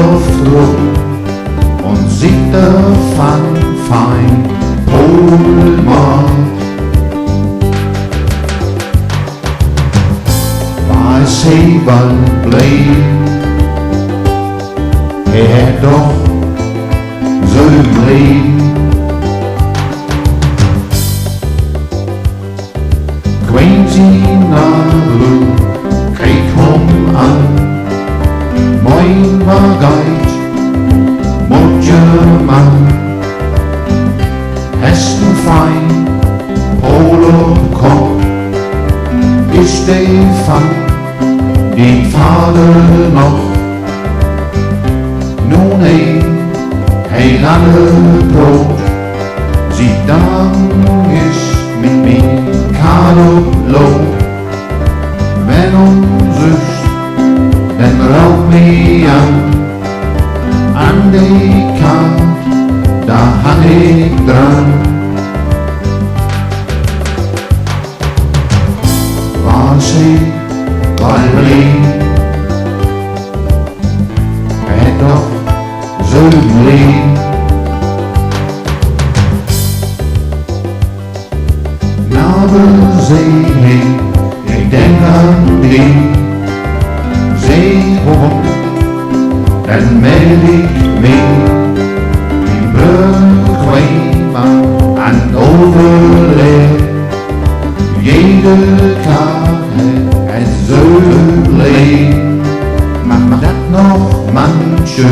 Luft rum und sieht davon fein Polmord. Weiß he wat bleef, hat doch zo'n leven. Queensy Nalu, kreeg hom aan, moin war geit, moet je man. Hesten fein, Polo kop, is Stefan, die Vater noch. Nun hey lange Brot, sie dann ist mit mir Kalo, wenn süß, dann raub mich an die Kant, da hang ich dran. Was ich weil blieb, doch so lieb. Aber ich denk an die, seh hoch, dann meld ich mich, die bequem an Overleer. Jede Karte hat so lieb, macht das noch manche